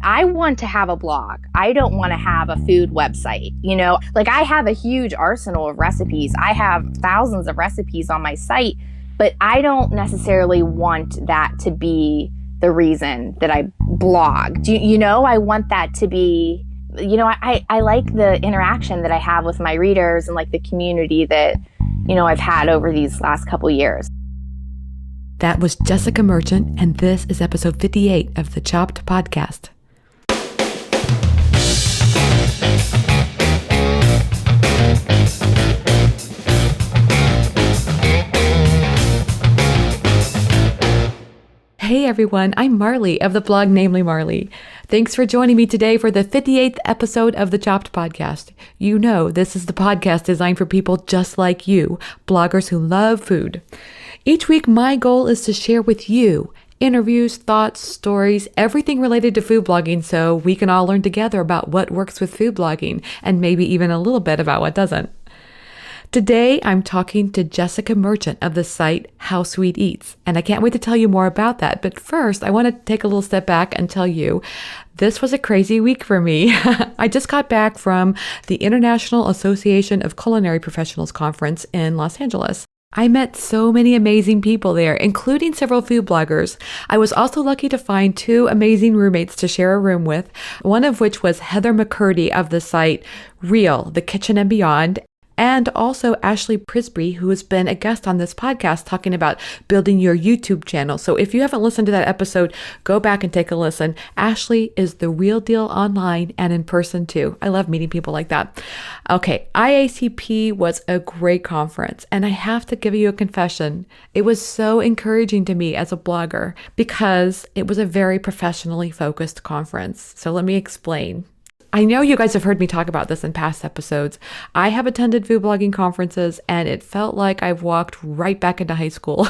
I want to have a blog. I don't want to have a food website. Like I have a huge arsenal of recipes. I have thousands of recipes on my site, but I don't necessarily want that to be the reason that I blog. I want that to be, I like the interaction that I have with my readers and like the community that, I've had over these last couple years. That was Jessica Merchant, and this is episode 58 of the Chopped Podcast. Hey everyone, I'm Marley of the blog Namely Marley. Thanks for joining me today for the 58th episode of the Chopped Podcast. You know, this is the podcast designed for people just like you, bloggers who love food. Each week, my goal is to share with you interviews, thoughts, stories, everything related to food blogging so we can all learn together about what works with food blogging and maybe even a little bit about what doesn't. Today, I'm talking to Jessica Merchant of the site How Sweet Eats, and I can't wait to tell you more about that. But first, I want to take a little step back and tell you this was a crazy week for me. I just got back from the International Association of Culinary Professionals Conference in Los Angeles. I met so many amazing people there, including several food bloggers. I was also lucky to find two amazing roommates to share a room with, one of which was Heather McCurdy of the site Real, The Kitchen and Beyond, and also Ashley Prisbrey, who has been a guest on this podcast talking about building your YouTube channel. So if you haven't listened to that episode, go back and take a listen. Ashley is the real deal online and in person too. I love meeting people like that. Okay, IACP was a great conference, and I have to give you a confession. It was so encouraging to me as a blogger because it was a very professionally focused conference. So let me explain. I know you guys have heard me talk about this in past episodes. I have attended food blogging conferences, and it felt like I've walked right back into high school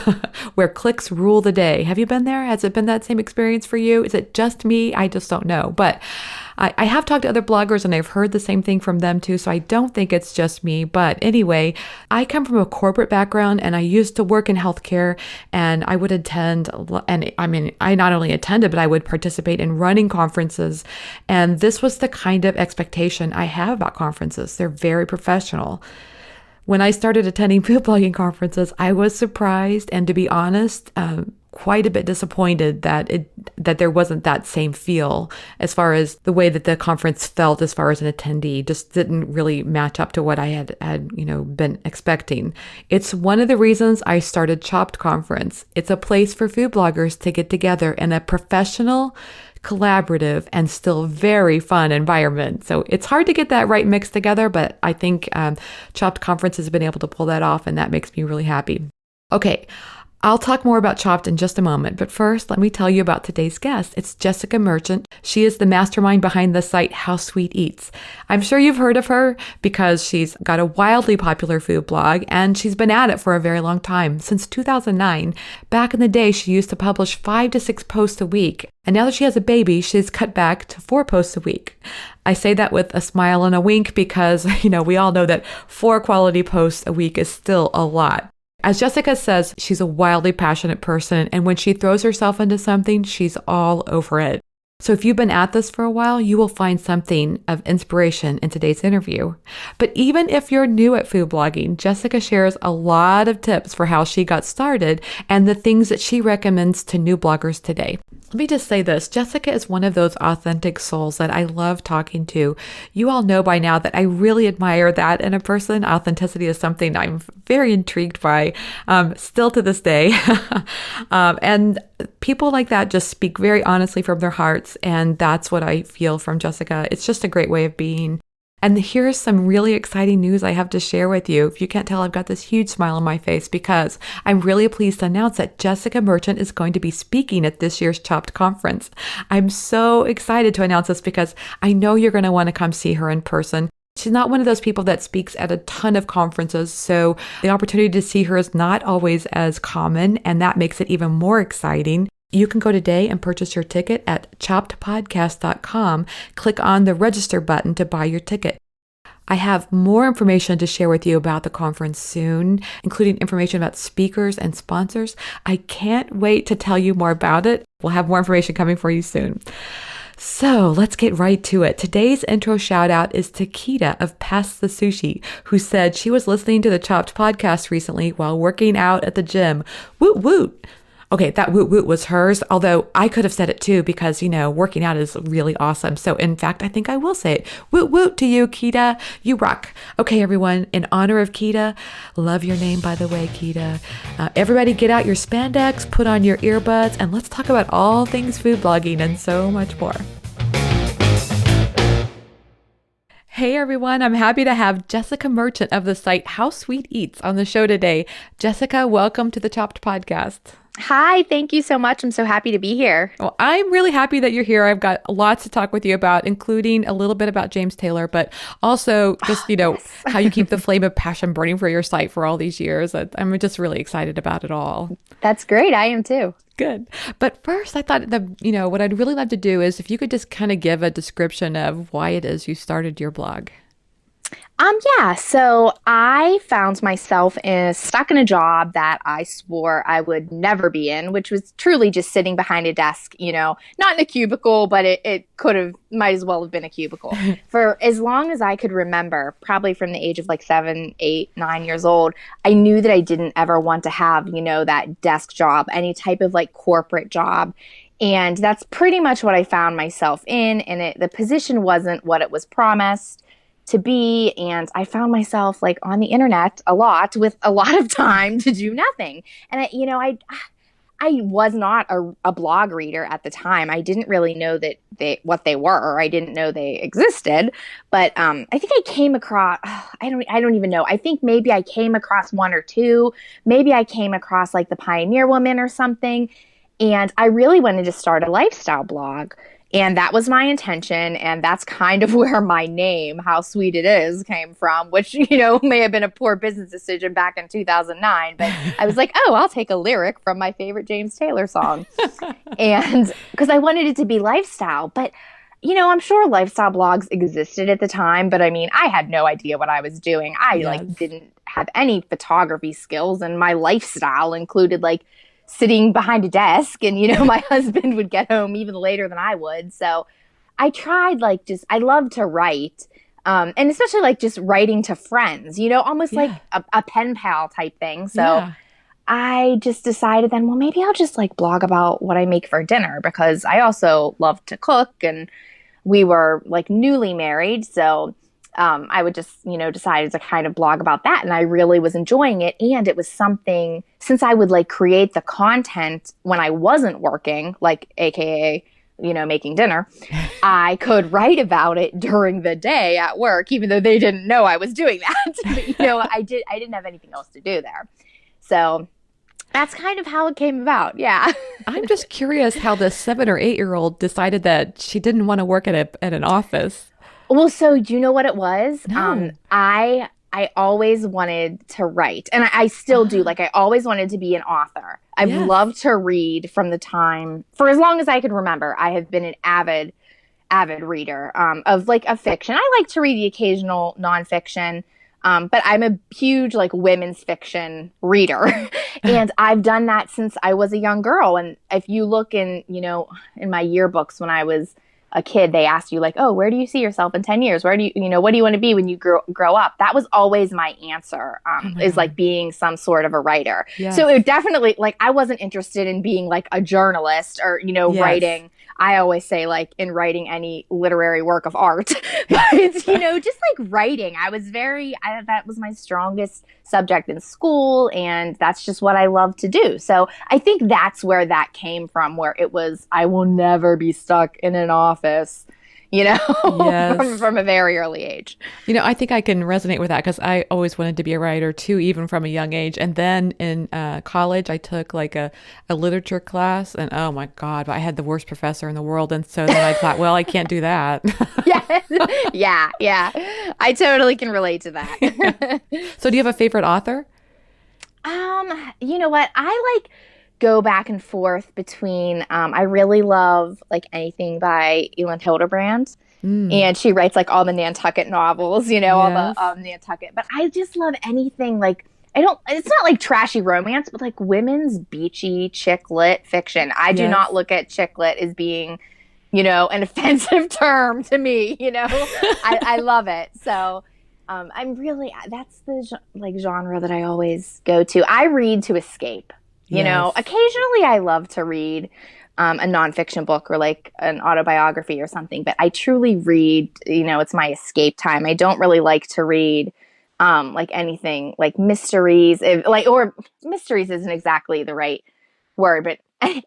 where clicks rule the day. Have you been there? Has it been that same experience for you? Is it just me? I just don't know. But I have talked to other bloggers and I've heard the same thing from them too, so I don't think it's just me. But anyway, I come from a corporate background and I used to work in healthcare, and I would attend, and I not only attended, but I would participate in running conferences. And this was the kind of expectation I have about conferences. They're very professional. When I started attending food blogging conferences, I was surprised and, to be honest, quite a bit disappointed that there wasn't that same feel as far as the way that the conference felt as far as an attendee. Just didn't really match up to what I had been expecting. It's one of the reasons I started Chopped Conference. It's a place for food bloggers to get together in a professional, collaborative, and still very fun environment. So it's hard to get that right mix together, but I think Chopped Conference has been able to pull that off, and that makes me really happy. Okay, I'll talk more about Chopped in just a moment, but first, let me tell you about today's guest. It's Jessica Merchant. She is the mastermind behind the site How Sweet Eats. I'm sure you've heard of her because she's got a wildly popular food blog, and she's been at it for a very long time, since 2009. Back in the day, she used to publish 5 to 6 posts a week, and now that she has a baby, she's cut back to 4 posts a week. I say that with a smile and a wink because, we all know that 4 quality posts a week is still a lot. As Jessica says, she's a wildly passionate person, and when she throws herself into something, she's all over it. So if you've been at this for a while, you will find something of inspiration in today's interview. But even if you're new at food blogging, Jessica shares a lot of tips for how she got started and the things that she recommends to new bloggers today. Let me just say this. Jessica is one of those authentic souls that I love talking to. You all know by now that I really admire that in a person. Authenticity is something I'm very intrigued by, still to this day. And people like that just speak very honestly from their hearts. And that's what I feel from Jessica. It's just a great way of being. And here's some really exciting news I have to share with you. If you can't tell, I've got this huge smile on my face because I'm really pleased to announce that Jessica Merchant is going to be speaking at this year's Chopped Conference. I'm so excited to announce this because I know you're going to want to come see her in person. She's not one of those people that speaks at a ton of conferences, so the opportunity to see her is not always as common, and that makes it even more exciting. You can go today and purchase your ticket at choppedpodcast.com. Click on the register button to buy your ticket. I have more information to share with you about the conference soon, including information about speakers and sponsors. I can't wait to tell you more about it. We'll have more information coming for you soon. So let's get right to it. Today's intro shout out is to Kita of Pass the Sushi, who said she was listening to the Chopped podcast recently while working out at the gym. Woot woot. Okay, that woot woot was hers, although I could have said it too because, working out is really awesome. So in fact, I think I will say it. Woot woot to you, Kita. You rock. Okay, everyone, in honor of Kita, love your name, by the way, Kita. Everybody get out your spandex, put on your earbuds, and let's talk about all things food blogging and so much more. Hey everyone, I'm happy to have Jessica Merchant of the site How Sweet Eats on the show today. Jessica, welcome to the Chopped podcast. Hi, thank you so much. I'm so happy to be here. Well, I'm really happy that you're here. I've got lots to talk with you about, including a little bit about James Taylor, but also just, Yes. how you keep the flame of passion burning for your site for all these years. I'm just really excited about it all. That's great. I am too. Good. But first, I thought what I'd really love to do is if you could just kind of give a description of why it is you started your blog. Yeah. So I found myself stuck in a job that I swore I would never be in, which was truly just sitting behind a desk, not in a cubicle, but it might as well have been a cubicle for as long as I could remember, probably from the age of like 7, 8, 9 years old. I knew that I didn't ever want to have, that desk job, any type of like corporate job. And that's pretty much what I found myself in. And the position wasn't what it was promised to be, and I found myself like on the internet a lot with a lot of time to do nothing. And I was not a blog reader at the time. I didn't really know what they were, or I didn't know they existed. But I think I came across I don't even know. I think maybe I came across one or two. Maybe I came across like the Pioneer Woman or something, and I really wanted to start a lifestyle blog. And that was my intention. And that's kind of where my name, How Sweet It Is, came from, which, may have been a poor business decision back in 2009. But I was like, oh, I'll take a lyric from my favorite James Taylor song. And because I wanted it to be lifestyle. But, I'm sure lifestyle blogs existed at the time. But I mean, I had no idea what I was doing. I didn't have any photography skills. And my lifestyle included sitting behind a desk, and my husband would get home even later than I would. So I tried I love to write, and especially just writing to friends, almost like a pen pal type thing. So I just decided then, well, maybe I'll just blog about what I make for dinner, because I also love to cook, and we were newly married. So I would just, decided to kind of blog about that. And I really was enjoying it. And it was something, since I would create the content when I wasn't working, AKA, making dinner, I could write about it during the day at work, even though they didn't know I was doing that. But, I didn't have anything else to do there. So that's kind of how it came about. Yeah. I'm just curious how the 7 or 8-year-old decided that she didn't want to work at an office. Well, so do you know what it was? No. I always wanted to write, and I still do. I always wanted to be an author. I've loved to read from the time, for as long as I could remember. I have been an avid reader of fiction. I like to read the occasional nonfiction, but I'm a huge women's fiction reader, and I've done that since I was a young girl. And if you look in my yearbooks when I was a kid, they asked you oh, where do you see yourself in 10 years? Where do you, what do you want to be when you grow up? That was always my answer, is being some sort of a writer. Yes. So it definitely, I wasn't interested in being a journalist or, writing. I always say in writing any literary work of art, but it's, just writing. That was my strongest subject in school, and that's just what I love to do. So I think that's where that came from, where it was, I will never be stuck in an office, yes. from a very early age. I think I can resonate with that, because I always wanted to be a writer too, even from a young age. And then in college, I took a literature class, and oh my God, I had the worst professor in the world. And so then I thought, well, I can't do that. Yeah. I totally can relate to that. So do you have a favorite author? You know what? I go back and forth between, I really love anything by Elin Hilderbrand. And she writes all the Nantucket novels, all the Nantucket. But I just love anything it's not trashy romance, but women's beachy chick lit fiction. I do not look at chick lit as being an offensive term to me, I love it. So that's the genre that I always go to. I read to escape, Yes. occasionally I love to read a nonfiction book or like an autobiography or something, but I truly read, it's my escape time. I don't really like to read like anything like mysteries, or mysteries isn't exactly the right word, but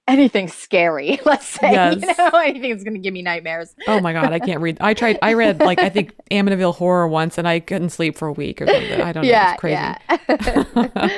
anything scary, let's say, Yes. anything that's going to give me nightmares. Oh my God, I can't read. I read like, I think Amityville Horror once and I couldn't sleep for a week or something. I don't know. Yeah, It's crazy. yeah.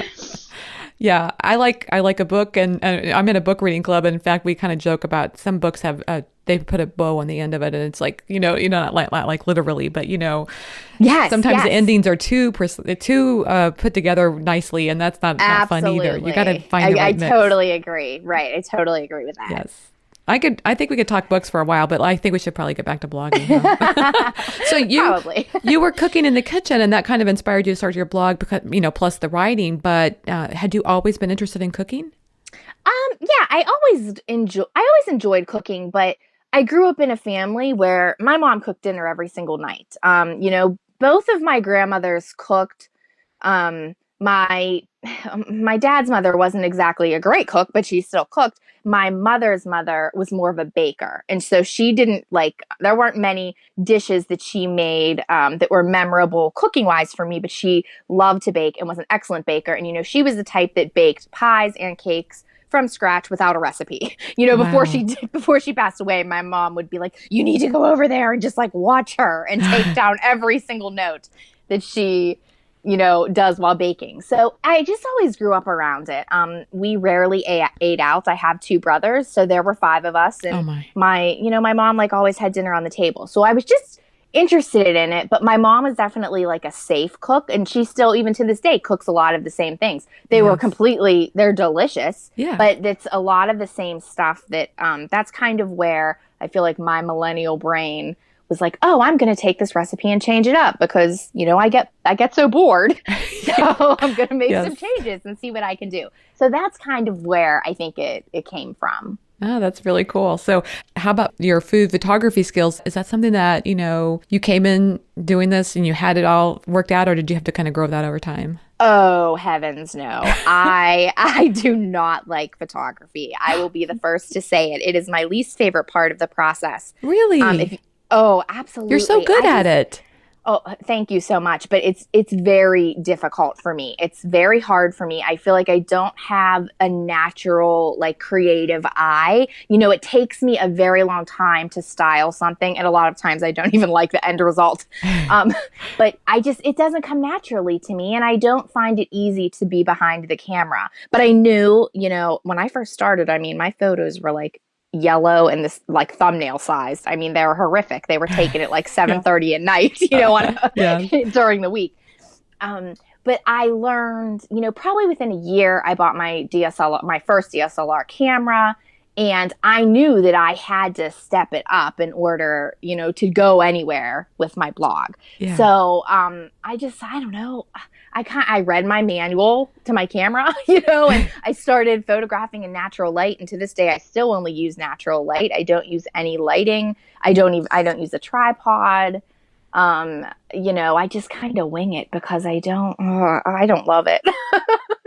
Yeah, I like a book, and I'm in a book reading club. And in fact, we kind of joke about some books have they put a bow on the end of it, and it's like not like literally, but Yes, sometimes the yes. endings are too put together nicely, and that's not fun either. You got to find the right I mix. totally agree. Right, I totally agree with that. Yes. I think we could talk books for a while, but I think we should probably get back to blogging. Huh? So Probably. you were cooking in the kitchen, and that kind of inspired you to start your blog because plus the writing. But had you always been interested in cooking? Yeah, I always enjoyed cooking, but I grew up in a family where my mom cooked dinner every single night. Both of my grandmothers cooked. My my dad's mother wasn't exactly a great cook, but she still cooked. My mother's mother was more of a baker, and so she didn't there weren't many dishes that she made that were memorable cooking wise for me, but she loved to bake and was an excellent baker. And she was the type that baked pies and cakes from scratch without a recipe. Before Wow. before she passed away, my mom would be like, "You need to go over there and just watch her and take down every single note that she does while baking." So I just always grew up around it. We rarely ate out. I have two brothers, so there were five of us, and Oh my. my mom always had dinner on the table. So I was just interested in it, but my mom was definitely a safe cook, and she still, even to this day, cooks a lot of the same things. They're delicious, Yeah. but it's a lot of the same stuff that's kind of where I feel like my millennial brain was like, oh, I'm going to take this recipe and change it up because, I get so bored. So I'm going to make Yes. some changes and see what I can do. So that's kind of where I think it came from. Oh, that's really cool. So how about your food photography skills? Is that something that, you came in doing this and you had it all worked out, or did you have to kind of grow that over time? Oh, heavens no. I do not like photography. I will be the first to say it. It is my least favorite part of the process. Really? Oh, absolutely. You're so good at it. Oh, thank you so much. But it's very difficult for me. It's very hard for me. I feel like I don't have a natural, creative eye. It takes me a very long time to style something. And a lot of times I don't even like the end result. But it doesn't come naturally to me. And I don't find it easy to be behind the camera. But I knew, when I first started, my photos were yellow and this thumbnail sized. They were horrific. They were taken at 7:30 at night, Yeah. during the week. But I learned, probably within a year, I bought my first DSLR camera, and I knew that I had to step it up in order, to go anywhere with my blog. Yeah. So I don't know. I read my manual to my camera, and I started photographing in natural light. And to this day, I still only use natural light. I don't use any lighting. I don't use a tripod. I just kind of wing it because I don't love it.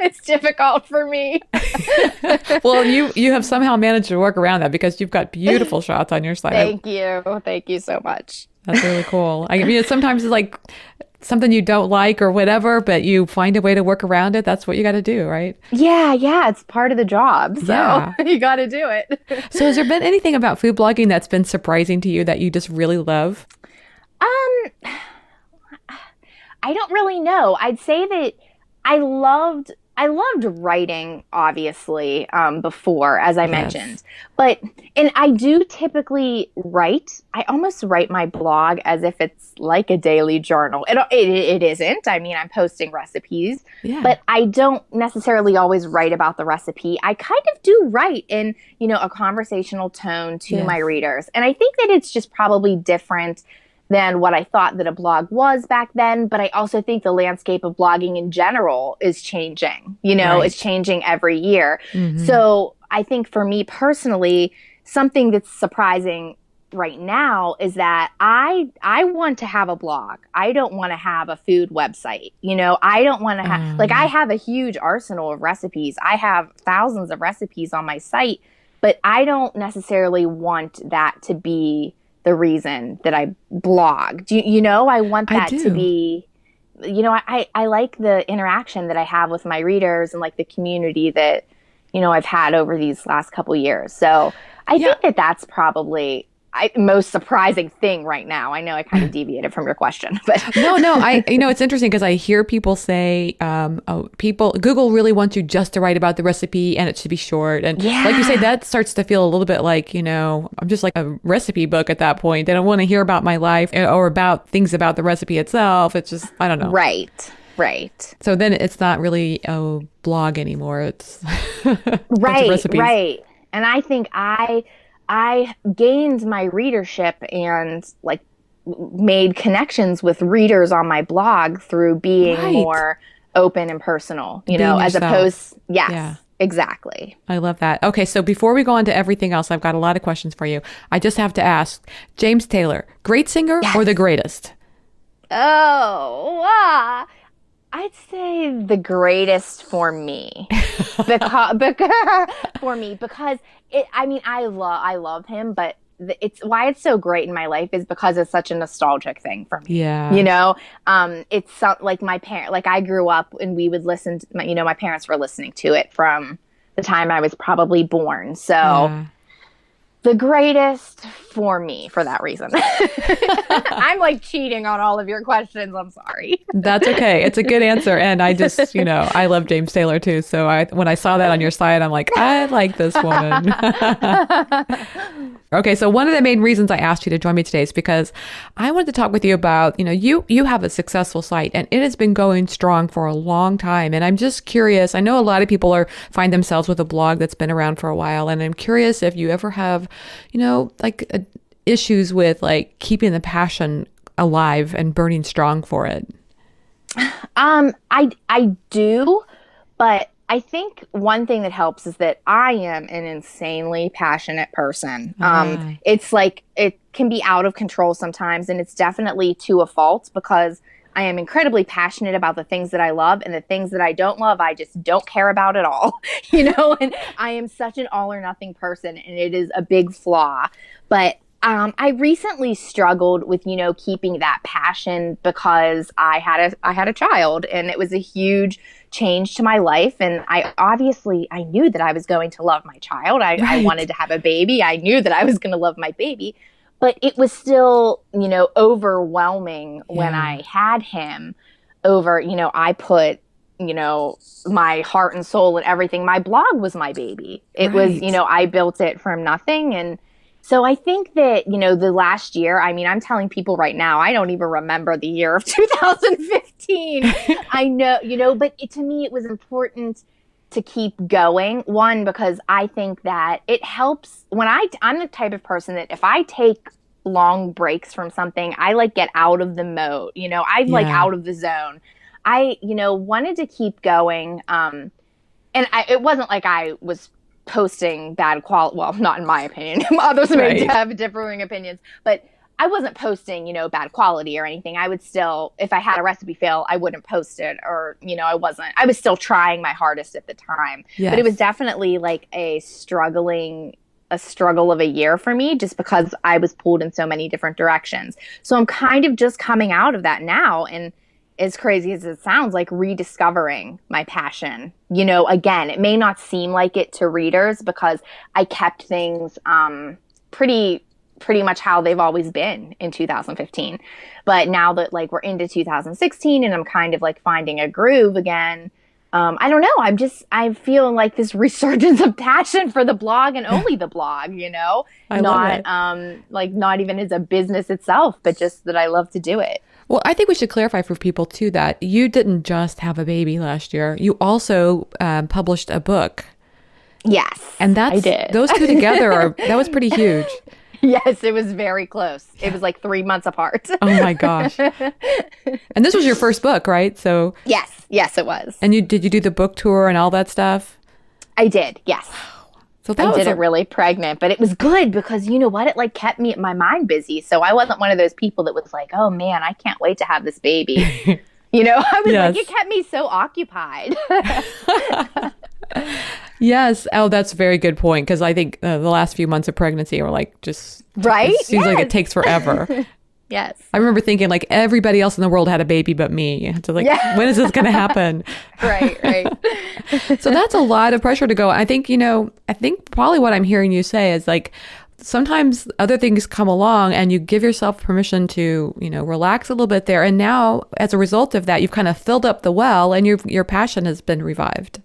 It's difficult for me. Well, you have somehow managed to work around that because you've got beautiful shots on your site. Thank you. Thank you so much. That's really cool. Sometimes it's something you don't like or whatever, but you find a way to work around it. That's what you got to do, right? Yeah. It's part of the job. So Yeah. you got to do it. So has there been anything about food blogging that's been surprising to you that you just really love? I don't really know. I'd say that I loved writing, obviously, before, as I mentioned. And I do typically write. I almost write my blog as if it's like a daily journal. It isn't. I'm posting recipes, Yeah. but I don't necessarily always write about the recipe. I kind of do write in, a conversational tone to Yes. my readers. And I think that it's just probably different than what I thought that a blog was back then. But I also think the landscape of blogging in general is changing. Right. It's changing every year. Mhm. So I think for me personally, something that's surprising right now is that I want to have a blog. I don't want to have a food website. I don't want to have I have a huge arsenal of recipes. I have thousands of recipes on my site, but I don't necessarily want that to be the reason that I blog. I want that to be, I like the interaction that I have with my readers and like the community that, I've had over these last couple years. So I think that that's probably most surprising thing right now. I know I kind of deviated from your question, but no, it's interesting because I hear people say, Google really wants you just to write about the recipe and it should be short. And like you say, that starts to feel a little bit like, I'm just like a recipe book at that point. They don't want to hear about my life or about things about the recipe itself. It's just, I don't know. Right. So then it's not really a blog anymore. It's right. And I think I gained my readership and like made connections with readers on my blog through being more open and personal, as opposed. Yes, exactly. I love that. Okay. So before we go on to everything else, I've got a lot of questions for you. I just have to ask, James Taylor, great singer or the greatest? Oh, I'd say the greatest for me, because I love him, but it's why it's so great in my life is because it's such a nostalgic thing for me. Yeah. It's so, like my parent, like I grew up and we would listen to my parents were listening to it from the time I was probably born. So the greatest for me for that reason. I'm like cheating on all of your questions. I'm sorry. That's okay. It's a good answer. And I just, I love James Taylor too. So when I saw that on your site, I'm like, I like this woman. Okay. So one of the main reasons I asked you to join me today is because I wanted to talk with you about, you have a successful site and it has been going strong for a long time. And I'm just curious. I know a lot of people find themselves with a blog that's been around for a while. And I'm curious if you ever have, issues with like keeping the passion alive and burning strong for it. I do, but I think one thing that helps is that I am an insanely passionate person. It's like it can be out of control sometimes, and it's definitely to a fault because I am incredibly passionate about the things that I love, and the things that I don't love, I just don't care about at all, and I am such an all or nothing person, and it is a big flaw. But I recently struggled with, keeping that passion because I had a child, and it was a huge change to my life. And I knew that I was going to love my child. I wanted to have a baby. I knew that I was going to love my baby. But it was still, overwhelming when I had him over, I put, my heart and soul and everything. My blog was my baby. It was, I built it from nothing. And so I think that, the last year, I'm telling people right now, I don't even remember the year of 2015. I know, but to me, it was important to keep going. One, because I think that it helps when I'm the type of person that if I take long breaks from something, I like get out of the mode, I'm like out of the zone. I, wanted to keep going. It wasn't like I was posting bad quality. Well, not in my opinion. Others may have differing opinions, but I wasn't posting, bad quality or anything. I would still, if I had a recipe fail, I wouldn't post it, or, I was still trying my hardest at the time. Yes. But it was definitely like a struggle of a year for me, just because I was pulled in so many different directions. So I'm kind of just coming out of that now. And as crazy as it sounds, like rediscovering my passion, again, it may not seem like it to readers because I kept things, pretty much how they've always been in 2015. But now that like we're into 2016 and I'm kind of like finding a groove again, I don't know. I feel like this resurgence of passion for the blog and only the blog, I love it. Like not even as a business itself, but just that I love to do it. Well, I think we should clarify for people too that you didn't just have a baby last year. You also published a book. Yes, and I did. Those two together that was pretty huge. Yes, it was very close. It was like 3 months apart. Oh my gosh. And this was your first book, right? So Yes, it was. And did you do the book tour and all that stuff? I did, yes. So that I was didn't really pregnant, but it was good because you know what? It like kept my mind busy. So I wasn't one of those people that was like, oh man, I can't wait to have this baby. You know, I was Yes. like, it kept me so occupied. Yes. Oh, that's a very good point. Because I think the last few months of pregnancy are like just, Right? it seems like it Yes. takes forever. Yes. I remember thinking like everybody else in the world had a baby but me. So like, Yeah. when is this going to happen? Right, right. So that's a lot of pressure to go. I think, I think probably what I'm hearing you say is like, sometimes other things come along and you give yourself permission to, relax a little bit there. And now as a result of that, you've kind of filled up the well and your passion has been revived.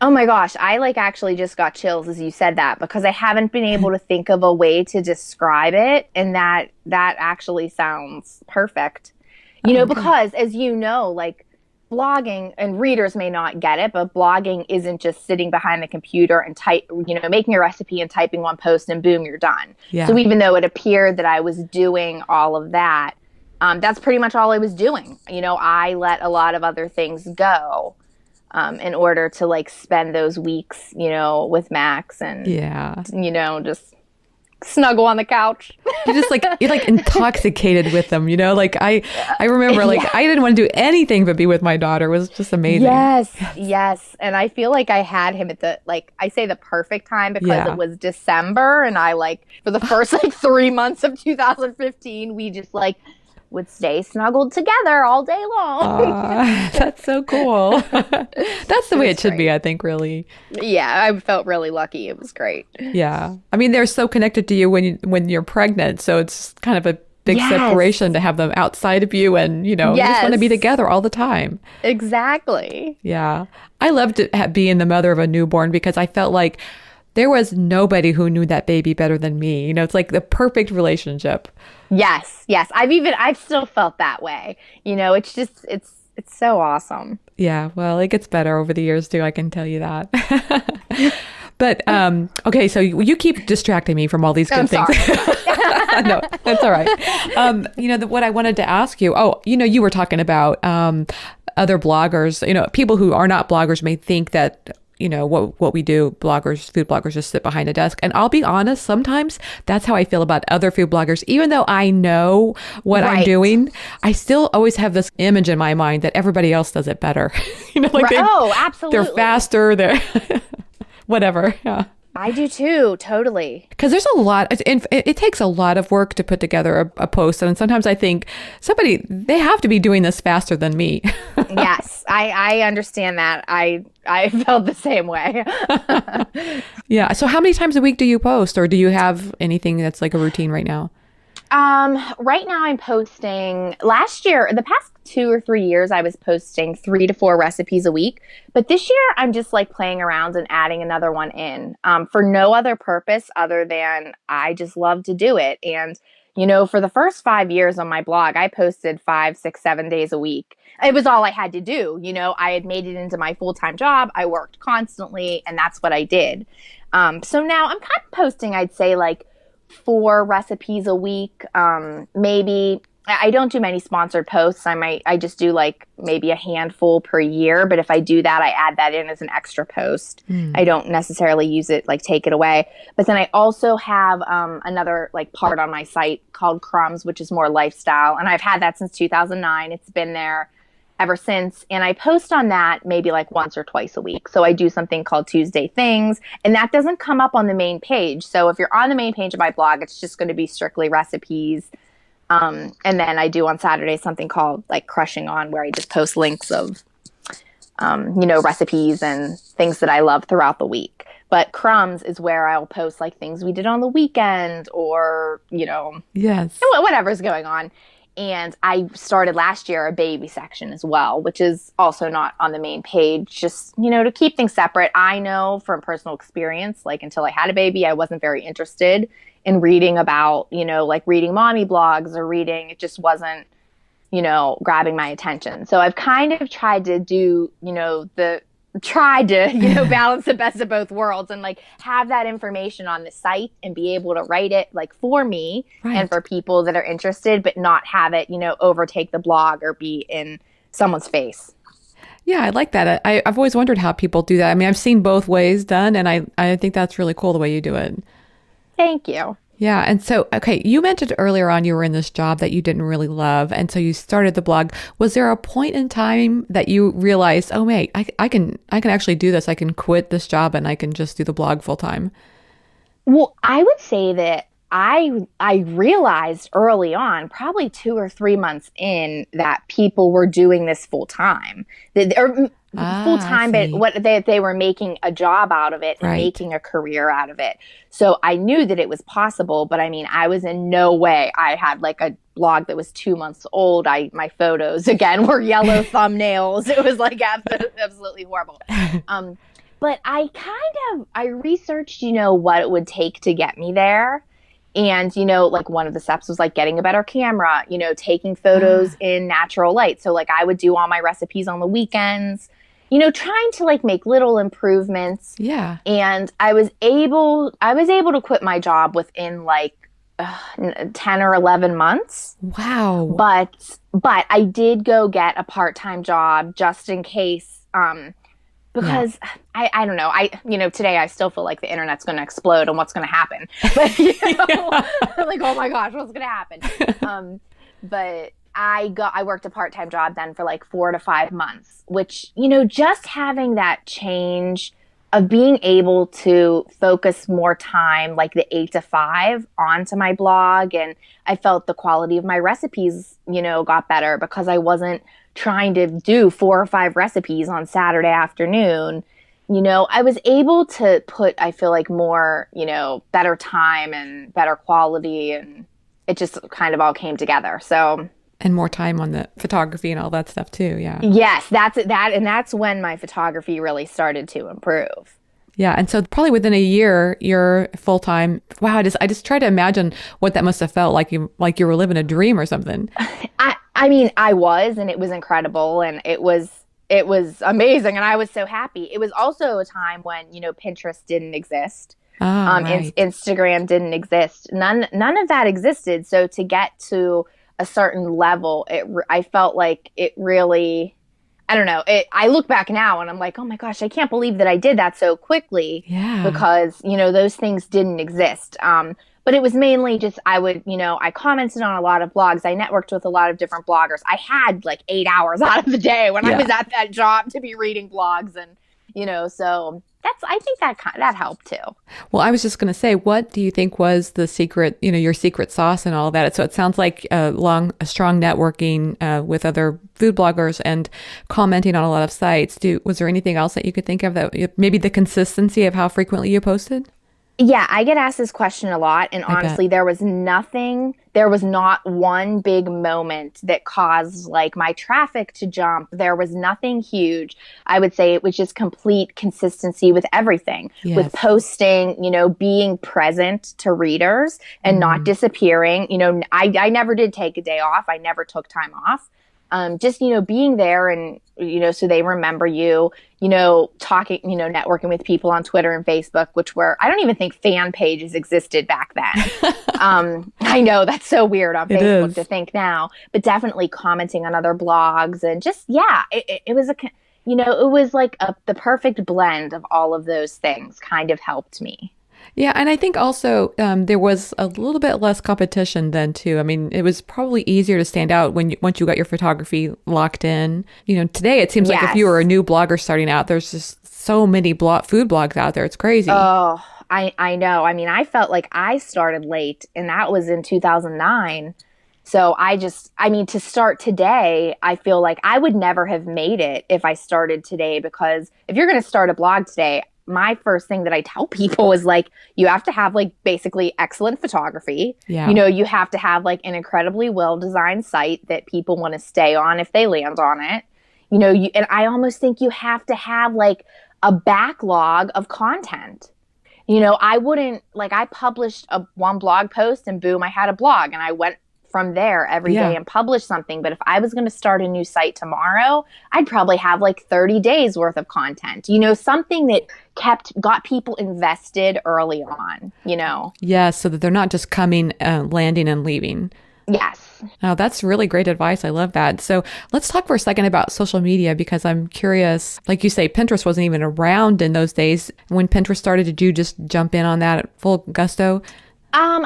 Oh my gosh, I like actually just got chills as you said that because I haven't been able to think of a way to describe it, and that actually sounds perfect. Because as you know, like blogging, and readers may not get it, but blogging isn't just sitting behind the computer and making a recipe and typing one post and boom, you're done. Yeah. So even though it appeared that I was doing all of that, that's pretty much all I was doing. I let a lot of other things go. In order to like spend those weeks, with Max and, just snuggle on the couch. You're like intoxicated with them, like I remember like I didn't want to do anything but be with my daughter. It was just amazing. Yes. And I feel like I had him at I say the perfect time because Yeah. it was December and I for the first 3 months of 2015, we just would stay snuggled together all day long. That's so cool. That's the way it should be, I think, really. Yeah, I felt really lucky. It was great. Yeah. I mean, they're so connected to you when you're pregnant. So it's kind of a big Yes. separation to have them outside of you and, you just want to be Yes. together all the time. Exactly. Yeah. I loved being the mother of a newborn because I felt like there was nobody who knew that baby better than me. It's like the perfect relationship. Yes. I've still felt that way. It's just, it's so awesome. Yeah, well, it gets better over the years too, I can tell you that. But okay, so you keep distracting me from all these good I'm things. sorry. No, that's all right. What I wanted to ask you, you were talking about other bloggers, people who are not bloggers may think that what we do, food bloggers just sit behind a desk. And I'll be honest, sometimes that's how I feel about other food bloggers. Even though I know what I'm Right. doing, I still always have this image in my mind that everybody else does it better. Absolutely. They're faster, they're whatever. Yeah. I do too. Totally. Because there's a lot, it takes a lot of work to put together a post. And sometimes I think they have to be doing this faster than me. Yes. I understand that. I felt the same way. Yeah. So how many times a week do you post, or do you have anything that's like a routine right now? Right now I'm posting. Last year, the past 2 or 3 years, I was posting 3 to 4 recipes a week. But this year, I'm just playing around and adding another one in, for no other purpose other than I just love to do it. And, for the first 5 years on my blog, I posted 5, 6, 7 days a week. It was all I had to do. I had made it into my full-time job. I worked constantly, and that's what I did. So now I'm kind of posting, I'd say 4 recipes a week. Maybe I don't do many sponsored posts. I just do maybe a handful per year. But if I do that, I add that in as an extra post. I don't necessarily use it, take it away. But then I also have another part on my site called Crumbs, which is more lifestyle. And I've had that since 2009. It's been there ever since. And I post on that maybe once or twice a week. So I do something called Tuesday Things, and that doesn't come up on the main page. So if you're on the main page of my blog, it's just going to be strictly recipes. And then I do on Saturday something called Crushing On, where I just post links of, recipes and things that I love throughout the week. But Crumbs is where I'll post things we did on the weekend or, Yes. whatever's going on. And I started last year a baby section as well, which is also not on the main page, just, to keep things separate. I know from personal experience, until I had a baby, I wasn't very interested in reading about, reading mommy blogs or reading. It just wasn't, grabbing my attention. So I've kind of tried to do, balance the best of both worlds and have that information on the site and be able to write it for me and for people that are interested, but not have it, overtake the blog or be in someone's face. Yeah, I like that. I've always wondered how people do that. I mean, I've seen both ways done, and I think that's really cool the way you do it. Thank you. Yeah. And so, okay, you mentioned earlier on you were in this job that you didn't really love. And so you started the blog. Was there a point in time that you realized, oh, wait, I can actually do this. I can quit this job and I can just do the blog full time? Well, I would say that I realized early on, probably 2 or 3 months in, that people were doing this full time. Or full Ah, I time, but see. they were making a job out of it and Right. making a career out of it. So I knew that it was possible, but I mean, I was in no way. I had like a blog that was 2 months old. My photos again were yellow thumbnails. It was like absolutely horrible. But I researched, what it would take to get me there. And, like one of the steps was like getting a better camera, taking photos Ah, in natural light. So like I would do all my recipes on the weekends, trying to like make little improvements. yeah. And I was able to quit my job within like 10 or 11 months. Wow. But I did go get a part-time job just in case, Yeah. because I don't know. Today I still feel like the internet's going to explode and what's going to happen. But, Yeah. like, oh my gosh, what's going to happen? But I worked a part-time job then for like 4 to 5 months, which, just having that change of being able to focus more time, like the 8 to 5 onto my blog. And I felt the quality of my recipes, got better because I wasn't trying to do 4 or 5 recipes on Saturday afternoon. I was able to put, I feel like, more, better time and better quality, and it just kind of all came together. So And more time on the photography and all that stuff too. Yeah. yes, that's when my photography really started to improve. Yeah. And so probably within a year, you're full time. Wow. I just try to imagine what that must have felt like you were living a dream or something. I mean, I was, and it was incredible, and it was amazing, and I was so happy. It was also a time when, Pinterest didn't exist. Ah, right. Instagram didn't exist. None of that existed. So to get to a certain level, I felt like it really, I don't know. I look back now and I'm like, oh my gosh, I can't believe that I did that so quickly, Yeah. because, those things didn't exist. But it was mainly just, I commented on a lot of blogs. I networked with a lot of different bloggers. I had like 8 hours out of the day when I Yeah. was at that job to be reading blogs, and, so I think that helped too. Well, I was just going to say, what do you think was the secret, your secret sauce and all of that? So it sounds like a strong networking with other food bloggers and commenting on a lot of sites. Was there anything else that you could think of that maybe the consistency of how frequently you posted? Yeah, I get asked this question a lot, and I bet. honestly, there was not one big moment that caused like my traffic to jump. There was nothing huge. I would say it was just complete consistency with everything, with Yes. posting, being present to readers and not Mm. disappearing. I never did take a day off. I never took time off. Just, being there, and, so they remember you, talking, networking with people on Twitter and Facebook, which I don't even think fan pages existed back then. I know that's so weird on It Facebook is. to think now, but definitely commenting on other blogs, and just, yeah, it was it was like the perfect blend of all of those things kind of helped me. Yeah, and I think also there was a little bit less competition then too. I mean, it was probably easier to stand out once you got your photography locked in. Today it seems like if you were a Yes. new blogger starting out, there's just so many food blogs out there. It's crazy. Oh, I know. I mean, I felt like I started late, and that was in 2009. So I mean, to start today, I feel like I would never have made it if I started today, because if you're going to start a blog today, my first thing that I tell people is like, you have to have like basically excellent photography. Yeah. You have to have like an incredibly well-designed site that people want to stay on if they land on it. And I almost think you have to have like a backlog of content. I wouldn't like, I published one blog post and boom, I had a blog, and I went from there every Yeah. day and published something. But if I was going to start a new site tomorrow, I'd probably have like 30 days worth of content, something that got people invested early on. Yeah, so that they're not just coming, landing and leaving. Yes. Oh, that's really great advice. I love that. So let's talk for a second about social media because I'm curious. Like you say, Pinterest wasn't even around in those days. When Pinterest started, did you just jump in on that at full gusto?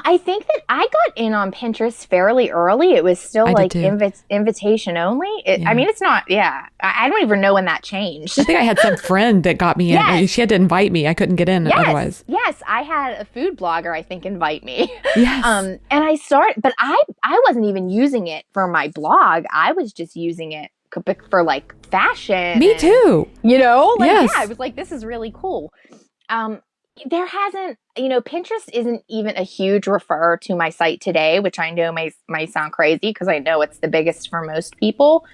I think that I got in on Pinterest fairly early. It was still I did like too. invitation only. I Yeah. mean, it's not, yeah. I don't even know when that changed. I think I had some friend that got me in. Yes. She had to invite me. I couldn't get in Yes, otherwise. yes, I had a food blogger, I think, invite me. Yes. And but I wasn't even using it for my blog. I was just using it for like fashion. Me and, too. Like, Yes. yeah, I was like, this is really cool. There hasn't, Pinterest isn't even a huge refer to my site today, which I know might sound crazy because I know it's the biggest for most people.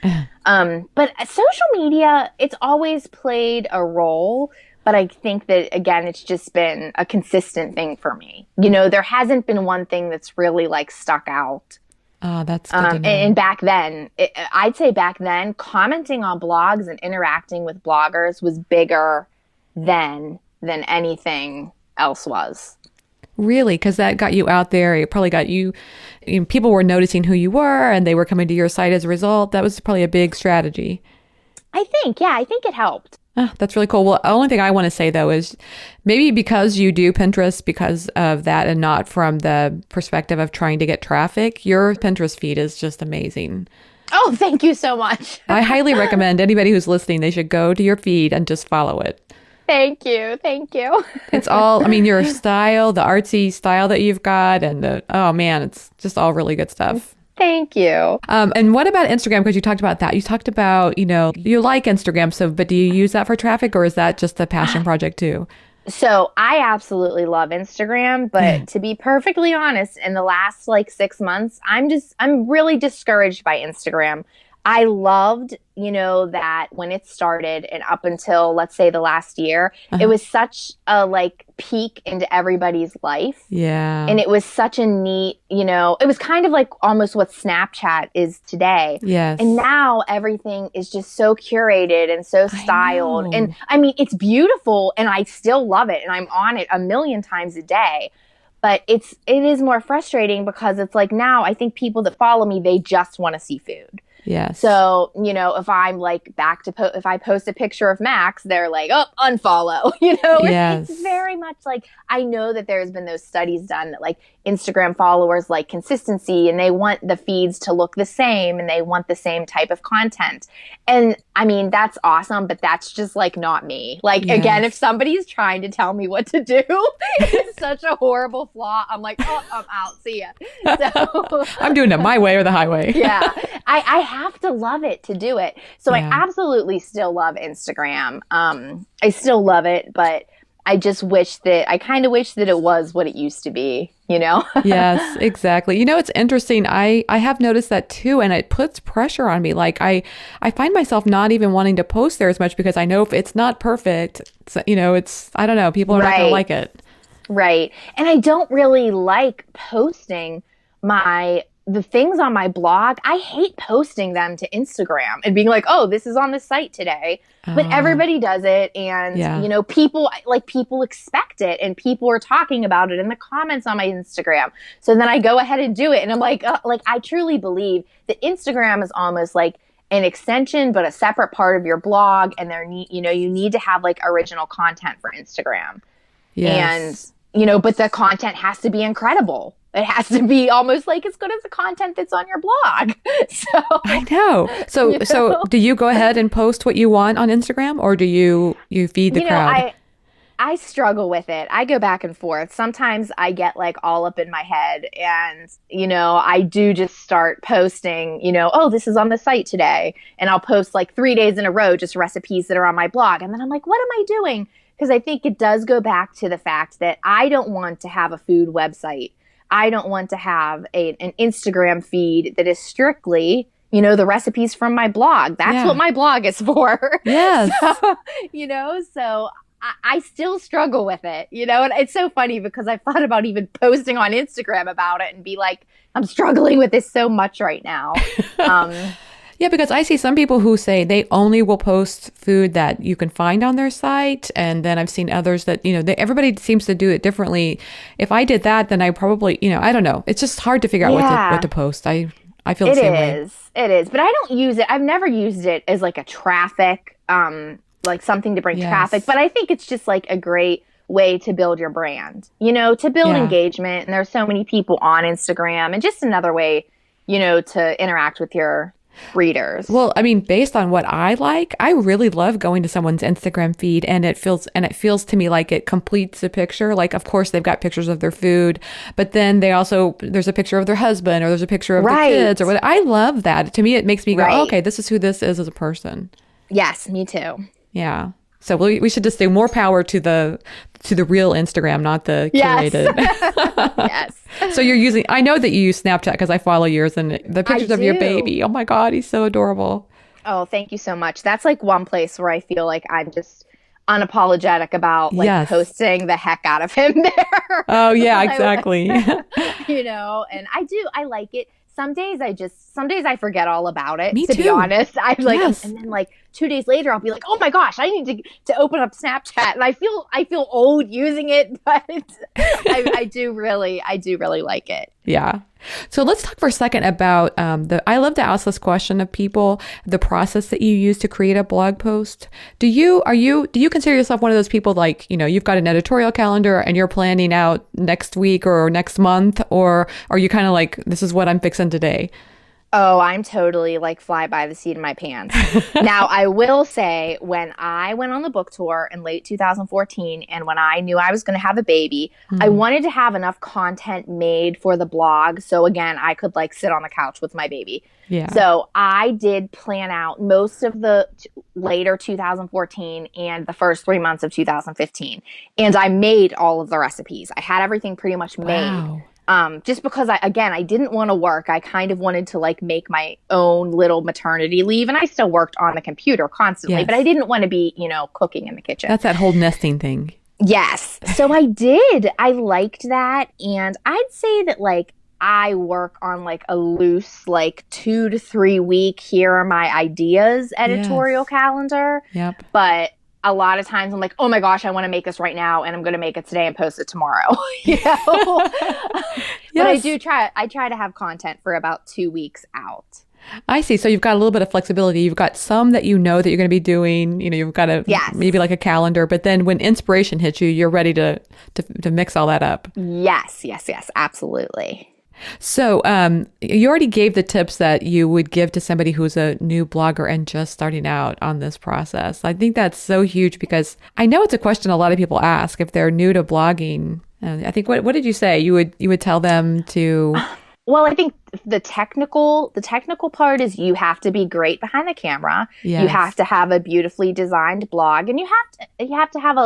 But social media, it's always played a role. But I think that, again, it's just been a consistent thing for me. There hasn't been one thing that's really like stuck out. Oh, that's good to know. And back then, I'd say back then, commenting on blogs and interacting with bloggers was bigger than anything else was. Really? Because that got you out there. It probably got people were noticing who you were and they were coming to your site as a result. That was probably a big strategy. I think it helped. Oh, that's really cool. Well, the only thing I want to say though is maybe because you do Pinterest because of that and not from the perspective of trying to get traffic, your Pinterest feed is just amazing. Oh, thank you so much. I highly recommend anybody who's listening, they should go to your feed and just follow it. Thank you. It's all, your style, the artsy style that you've got, and it's just all really good stuff. Thank you. And what about Instagram? Because you talked about that. You talked about, you like Instagram, but do you use that for traffic or is that just a passion project too? So I absolutely love Instagram, but to be perfectly honest, in the last like 6 months, I'm really discouraged by Instagram. I loved, that when it started and up until, let's say, the last year, it was such a like peek into everybody's life. Yeah. And it was such a neat, it was kind of like almost what Snapchat is today. Yes. And now everything is just so curated and so styled. And it's beautiful and I still love it. And I'm on it a million times a day. But it is more frustrating because it's like now I think people that follow me, they just want to see food. Yes. So, if I'm like if I post a picture of Max, they're like, oh, unfollow, Yes. It's very much like, I know that there's been those studies done that like Instagram followers like consistency and they want the feeds to look the same and they want the same type of content. And that's awesome, but that's just like not me. Like, again, if somebody's trying to tell me what to do, it's such a horrible flaw. I'm like, oh, I'm out. See ya. So I'm doing it my way or the highway. Yeah. I have to love it to do it. So I absolutely still love Instagram. I still love it, but I kind of wish that it was what it used to be, Yes, exactly. It's interesting. I have noticed that too, and it puts pressure on me. Like I find myself not even wanting to post there as much because I know if it's not perfect, it's, I don't know, people are not going to like it. Right. And I don't really like posting the things on my blog. I hate posting them to Instagram and being like, oh, this is on the site today. But everybody does it. And, people expect it and people are talking about it in the comments on my Instagram. So then I go ahead and do it. And I'm like, I truly believe that Instagram is almost like an extension, but a separate part of your blog. And you need to have like original content for Instagram. Yes. And, but the content has to be incredible. It has to be almost like as good as the content that's on your blog. So I know. So do you go ahead and post what you want on Instagram or do you feed the crowd? I struggle with it. I go back and forth. Sometimes I get like all up in my head and, I do just start posting, oh, this is on the site today. And I'll post like 3 days in a row, just recipes that are on my blog. And then I'm like, what am I doing? Because I think it does go back to the fact that I don't want to have a food website. I don't want to have an Instagram feed that is strictly, the recipes from my blog. That's what my blog is for. Yes. So I still struggle with it, and it's so funny because I thought about even posting on Instagram about it and be like, I'm struggling with this so much right now. Yeah, because I see some people who say they only will post food that you can find on their site. And then I've seen others that, everybody seems to do it differently. If I did that, then I probably, I don't know. It's just hard to figure out what to post. I feel the same way. It is. But I don't use it. I've never used it as like a traffic, like something to bring traffic. But I think it's just like a great way to build your brand, to build engagement. And there's so many people on Instagram, and just another way, to interact with your readers. Well, I mean, based on what I like, I really love going to someone's Instagram feed, and it feels to me like it completes the picture. Like, of course, they've got pictures of their food, but then there's a picture of their husband, or there's a picture of the kids, or what. I love that. To me, it makes me go, oh, okay, this is who this is as a person. Yes, me too. Yeah. So we should just say more power to the real Instagram, not the curated. Yes. So I know that you use Snapchat because I follow yours, and the pictures of your baby. Oh my God, he's so adorable. Oh, thank you so much. That's like one place where I feel like I'm just unapologetic about posting the heck out of him there. Oh yeah, exactly. And I like it. Some days I forget all about it. Me to too. be honest, and then like 2 days later, I'll be like, oh my gosh, I need to open up Snapchat, and I feel old using it, but I do really like it. Yeah. So let's talk for a second about I love to ask this question of people, the process that you use to create a blog post. Do you consider yourself one of those people, like, you've got an editorial calendar and you're planning out next week or next month, or are you kind of like, this is what I'm fixing today? Oh, I'm totally like fly by the seat of my pants. Now, I will say, when I went on the book tour in late 2014, and when I knew I was going to have a baby, I wanted to have enough content made for the blog. So again, I could like sit on the couch with my baby. Yeah. So I did plan out most of the later 2014 and the first 3 months of 2015. And I made all of the recipes. I had everything pretty much made. Wow. Just because I didn't want to work. I kind of wanted to like make my own little maternity leave, and I still worked on the computer constantly, but I didn't want to be, cooking in the kitchen. That's that whole nesting thing. Yes. So I did. I liked that. And I'd say that like I work on like a loose, like 2 to 3 week, here are my ideas editorial calendar. Yep. But a lot of times I'm like, oh my gosh, I want to make this right now, and I'm going to make it today and post it tomorrow. But I try to have content for about 2 weeks out. I see. So you've got a little bit of flexibility. You've got some that that you're going to be doing, you've got maybe like a calendar, but then when inspiration hits you, you're ready to mix all that up. Yes, absolutely. So you already gave the tips that you would give to somebody who's a new blogger and just starting out on this process. I think that's so huge, because I know it's a question a lot of people ask if they're new to blogging. I think what did you say? You would tell them to. Well, I think the technical part is you have to be great behind the camera. Yes. You have to have a beautifully designed blog, and you have to have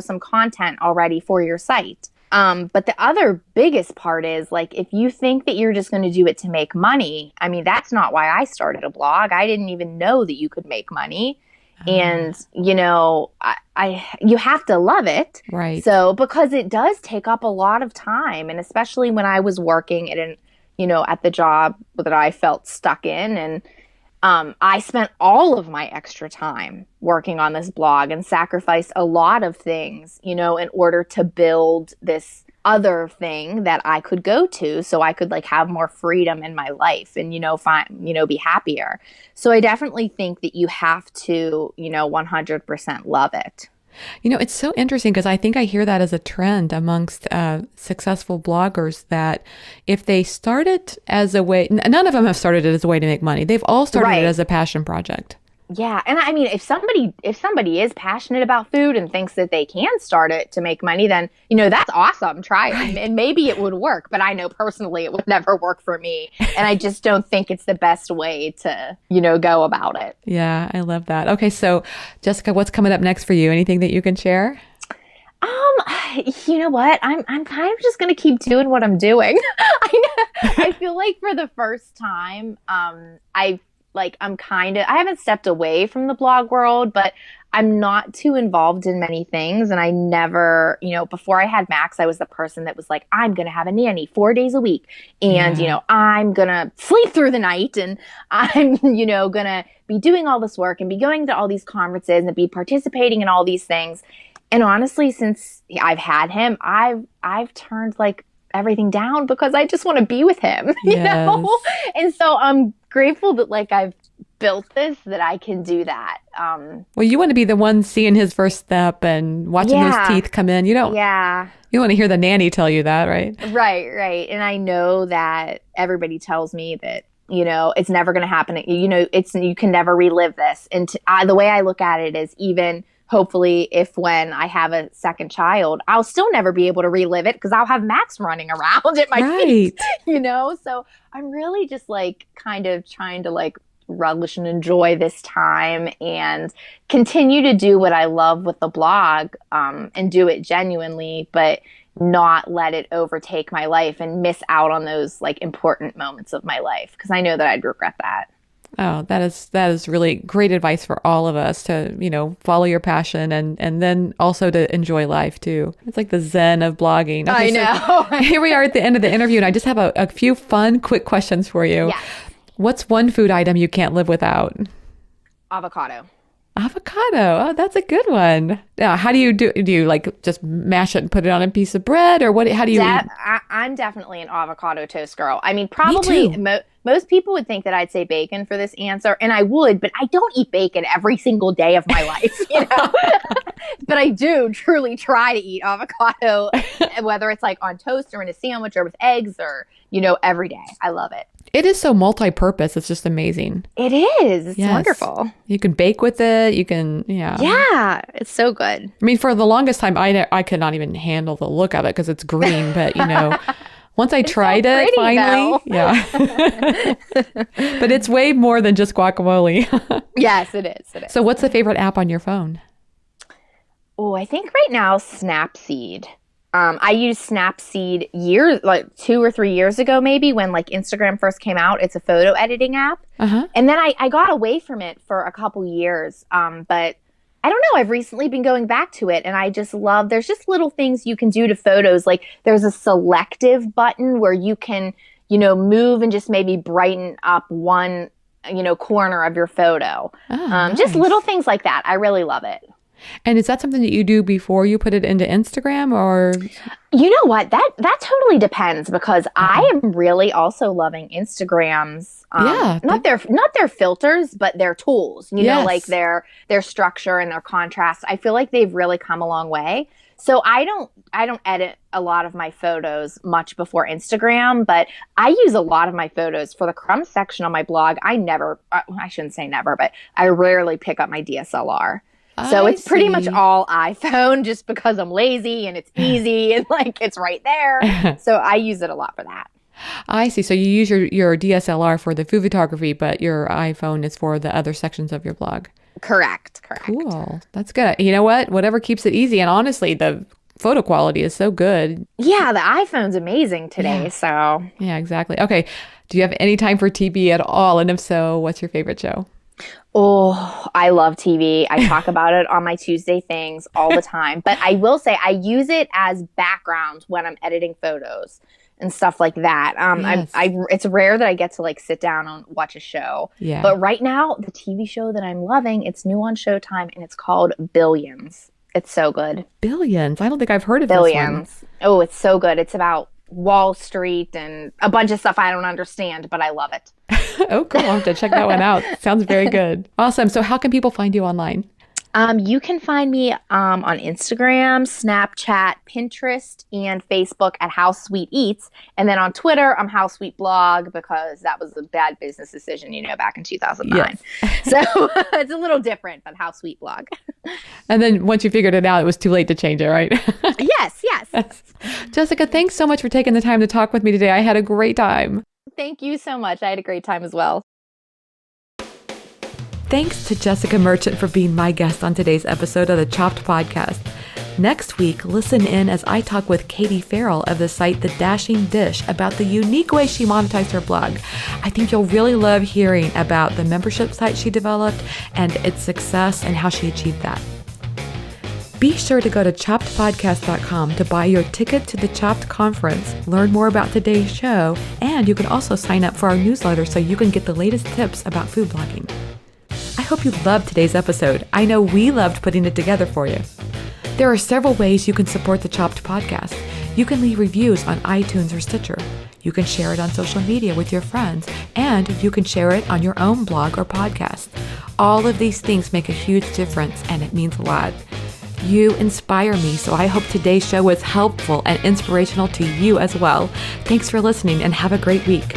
some content already for your site. But the other biggest part is, like, if you think that you're just going to do it to make money, I mean, that's not why I started a blog. I didn't even know that you could make money. And, you have to love it. Right. So, because it does take up a lot of time. And especially when I was working at the job that I felt stuck in, and I spent all of my extra time working on this blog and sacrificed a lot of things, in order to build this other thing that I could go to, so I could like have more freedom in my life and, be happier. So I definitely think that you have to, 100% love it. It's so interesting, because I think I hear that as a trend amongst successful bloggers, that if they start it as a way, none of them have started it as a way to make money. They've all started it as a passion project. Yeah. And I mean, if somebody is passionate about food and thinks that they can start it to make money, then, that's awesome. Try it. And maybe it would work. But I know personally it would never work for me. And I just don't think it's the best way to, go about it. Yeah, I love that. Okay. So Jessica, what's coming up next for you? Anything that you can share? You know what? I'm kind of just going to keep doing what I'm doing. I feel like for the first time, like I haven't stepped away from the blog world, but I'm not too involved in many things. And I never, before I had Max, I was the person that was like, I'm going to have a nanny 4 days a week. And, I'm going to sleep through the night, and I'm, going to be doing all this work and be going to all these conferences and be participating in all these things. And honestly, since I've had him, I've turned like everything down because I just want to be with him, And so I'm grateful that like I've built this, that I can do that. Well, you want to be the one seeing his first step and watching those teeth come in. You don't want to hear the nanny tell you that, right? Right. And I know that everybody tells me that, it's never going to happen. You can never relive this. And the way I look at it is, even hopefully if when I have a second child, I'll still never be able to relive it because I'll have Max running around at my feet, So I'm really just like kind of trying to like relish and enjoy this time and continue to do what I love with the blog, and do it genuinely, but not let it overtake my life and miss out on those like important moments of my life, because I know that I'd regret that. Oh, that is really great advice for all of us to, follow your passion and then also to enjoy life too. It's like the zen of blogging. Okay, I know. So here we are at the end of the interview, and I just have a few fun, quick questions for you. Yes. What's one food item you can't live without? Avocado. Avocado. Oh, that's a good one. Now, how do you do? Do you like just mash it and put it on a piece of bread, or what? How do you? I'm definitely an avocado toast girl. I mean, probably most people would think that I'd say bacon for this answer, and I would, but I don't eat bacon every single day of my life, But I do truly try to eat avocado, whether it's like on toast or in a sandwich or with eggs or, every day. I love it. It is so multi-purpose. It's just amazing. It is. It's wonderful. You can bake with it. You can, Yeah, it's so good. I mean, for the longest time, I could not even handle the look of it because it's green. But, once I tried it, finally, But it's way more than just guacamole. Yes, it is. So what's the favorite app on your phone? Oh, I think right now, Snapseed. I used Snapseed like 2 or 3 years ago, maybe, when like Instagram first came out. It's a photo editing app. And then I got away from it for a couple years. But I don't know, I've recently been going back to it, and I just love, there's just little things you can do to photos. Like there's a selective button where you can, move and just maybe brighten up one, corner of your photo. Nice. Just little things like that. I really love it. And is that something that you do before you put it into Instagram, or? You know what? That totally depends, because I am really also loving Instagram's not their filters, but their tools. Like their structure and their contrast. I feel like they've really come a long way. So I don't edit a lot of my photos much before Instagram, but I use a lot of my photos for the Crumbs section on my blog. I shouldn't say never, but I rarely pick up my DSLR. So it's pretty much all iPhone, just because I'm lazy and it's easy and like it's right there. So I use it a lot for that. I see. So you use your DSLR for the food photography, but your iPhone is for the other sections of your blog. Correct. Cool. That's good. You know what? Whatever keeps it easy. And honestly, the photo quality is so good. Yeah, the iPhone's amazing today. So yeah, exactly. Okay. Do you have any time for TV at all? And if so, what's your favorite show? Oh, I love TV. I talk about it on my Tuesday things all the time. But I will say I use it as background when I'm editing photos and stuff like that. It's rare that I get to like sit down and watch a show. Yeah. But right now, the TV show that I'm loving, it's new on Showtime, and it's called Billions. It's so good. Billions? I don't think I've heard of Billions. This one. Oh, it's so good. It's about Wall Street and a bunch of stuff I don't understand, but I love it. Oh, cool. I'll have to check that one out. Sounds very good. Awesome. So how can people find you online? You can find me on Instagram, Snapchat, Pinterest, and Facebook at How Sweet Eats. And then on Twitter, I'm How Sweet Blog, because that was a bad business decision, back in 2009. Yes. So it's a little different than How Sweet Blog. And then once you figured it out, it was too late to change it, right? Yes. Jessica, thanks so much for taking the time to talk with me today. I had a great time. Thank you so much. I had a great time as well. Thanks to Jessica Merchant for being my guest on today's episode of the Chopped Podcast. Next week, listen in as I talk with Katie Farrell of the site The Dashing Dish about the unique way she monetized her blog. I think you'll really love hearing about the membership site she developed and its success and how she achieved that. Be sure to go to choppedpodcast.com to buy your ticket to the Chopped Conference, learn more about today's show, and you can also sign up for our newsletter so you can get the latest tips about food blogging. I hope you loved today's episode. I know we loved putting it together for you. There are several ways you can support the Chopped Podcast. You can leave reviews on iTunes or Stitcher. You can share it on social media with your friends, and you can share it on your own blog or podcast. All of these things make a huge difference, and it means a lot. You inspire me, so I hope today's show was helpful and inspirational to you as well. Thanks for listening, and have a great week.